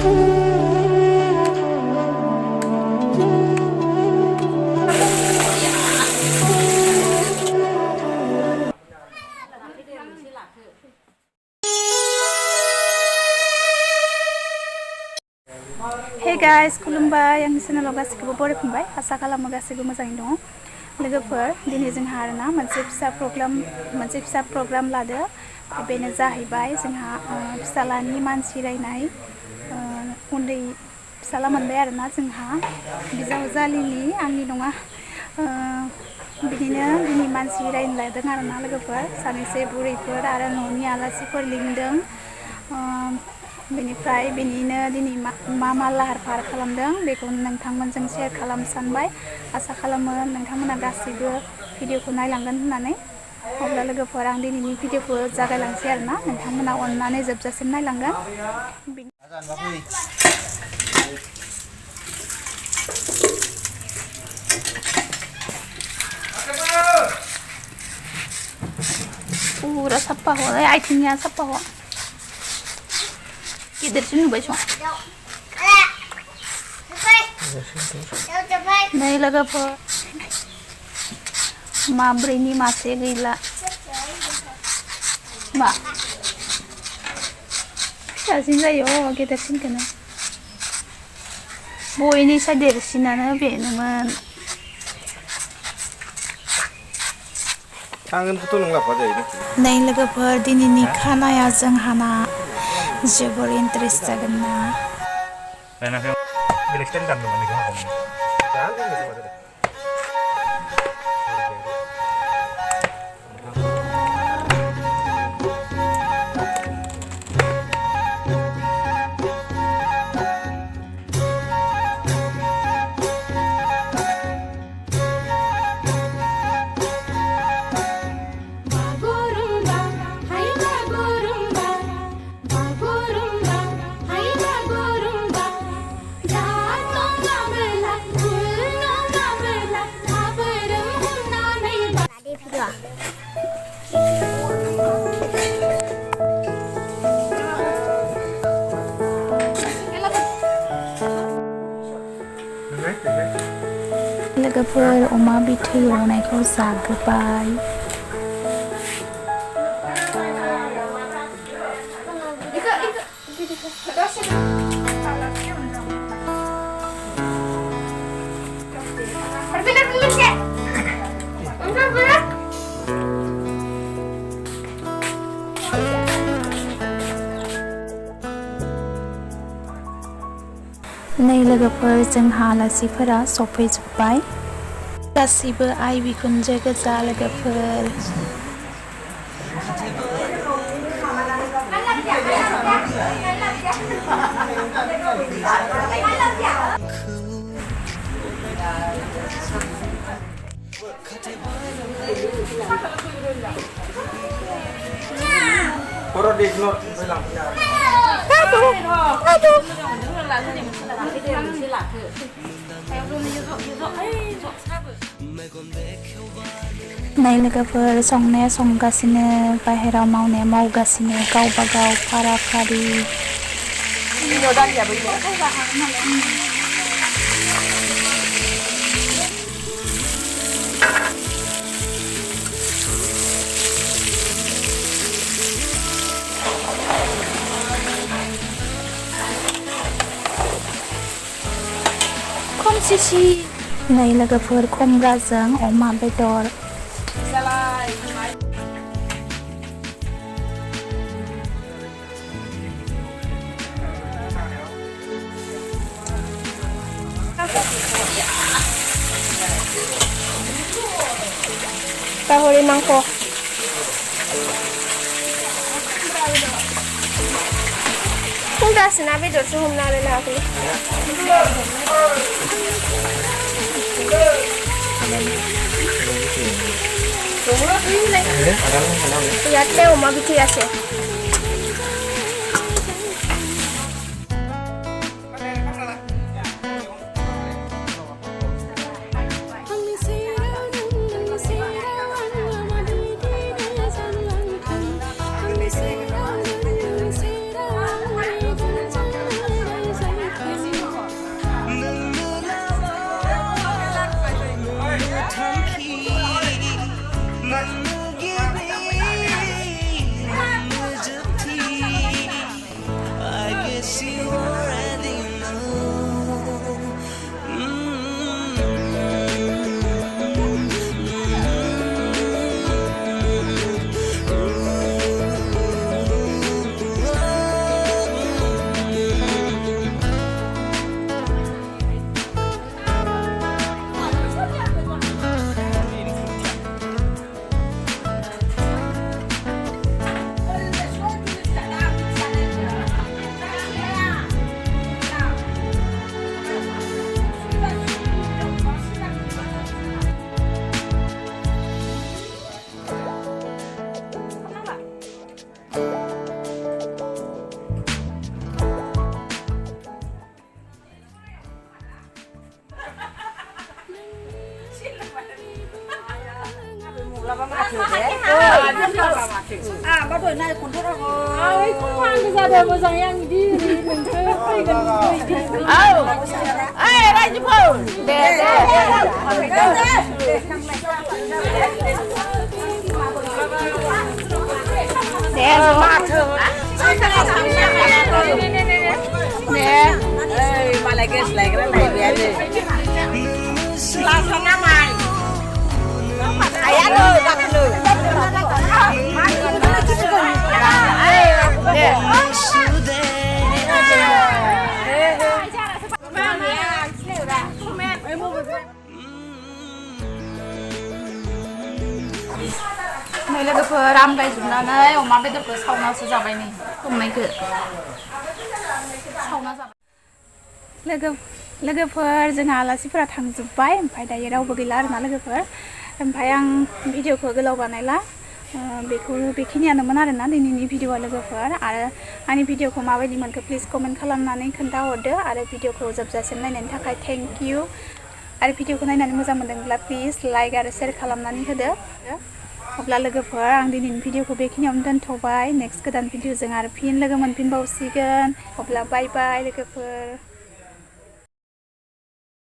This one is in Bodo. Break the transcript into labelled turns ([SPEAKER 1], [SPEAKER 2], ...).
[SPEAKER 1] Hey guys, खुलुमबाय आंनि चेनेलाव गासिखौबो बरायफिनबाय आसा खालामो गासिबो मोजाङैनो दङ लोगोफोर दिनै जोंहा आरोना मोनसे फिसा प्रग्राम लादो बेनो जाहैबाय जोंहा फिसालानि मानसि रायनाय उन्दै फिसाला मोनबाय आरोना जोंहा बिजावजालिनि आंनि नङा बिदिनो दिनै मानसि रायनो लादों आरोना लोगोफोर सानैसो बुरैफोर आरो न'नि आलासिफोर लिंदों बेनिफ्राय बेनिनो दिनै मा लाहार फाहार खालामदों बेखौ नोंथांमोनजों शेयार खालामनो सानबाय आसा खालामो नोंथांमोना गासैबो भिडिअखौ नायलांगोन होननानै अब्ला लोगोफोर आं दिनैनि भिडिअखौ जागायलांसै आरोना नोंथांमोना अननानै जोबजासिम नायलांगोन Pura साफा हो आथिंया साफा हो गिदिरसिन नुबाय सं नै लोगोफोर माब्रैनि मासे गैला मा फिसासिन जायो गेदेरसिनखौनो बयनिसाय देरसिनानो बेनोमोन नै लोगोफोर दिनैनि खानाया जोंहाना जोबोर इन्टारेस्ट जागोन ना लोगोफोर अमा बिथै एवनायखौ जागोबाय नै लोगोफोर जोंहा आलासिफोरा सफैजोब्बाय गासिबो आइ बिखुनजो गोजा लोगोफोर नै लोगोफोर संनाया संगासिनो बाहेराव मावनाया मावगासिनो गावबा गाव फारा फारि खमसिसि नै लोगोफोर खुमब्राजों अमा बेदर Tahuri mangkok खुमब्रा सोना बेदरसो हमनानै लायाखै ইয়াতে অমা বিঠি আছে
[SPEAKER 2] Baru naik kuntur aku. Kumpang bisa ada masang yang di menteri kan. Rajin pun. Malah guys lagi kan lagi biasa. Langsung namai. Ayah lu, tak lu.
[SPEAKER 1] Này लोगोफोर आमगाय जुबनानै अमा बेदरखौ सावनासो जाबाय नै संनायखौ सावना जाबाय लोगोफोर जोंहा आलासिफोरा थांजोब्बाय ओमफ्राय दायो रावबो गैला आरोना लोगोफोर ओमफ्राय आं भिडिअखौ गोलाव बानायला बेखिनियानोमोन आरोना दिनैनि भिडिअआ लोगोफोर आरो आंनि भिडिअखौ माबायदि मोनखो प्लिज कमेन्ट खालामनानै खोन्थाहरदो आरो भिडिअखौ जोबजासिम नायनायनि थाखाय थेंक इउ आरो भिडिअखौ नायनानै मोजां मोनदोंब्ला प्लिज लाइक आरो शेयार खालामनानै होदो अब्ला लोगोफोर आं दिनैनि भिडिअखौ बेखिनियावनो दोनथ'बाय नेक्स्ट गोदान भिडिअजों आरो फिन लोगो मोनफिनबावसिगोन अब्ला बाय बाय लोगोफोर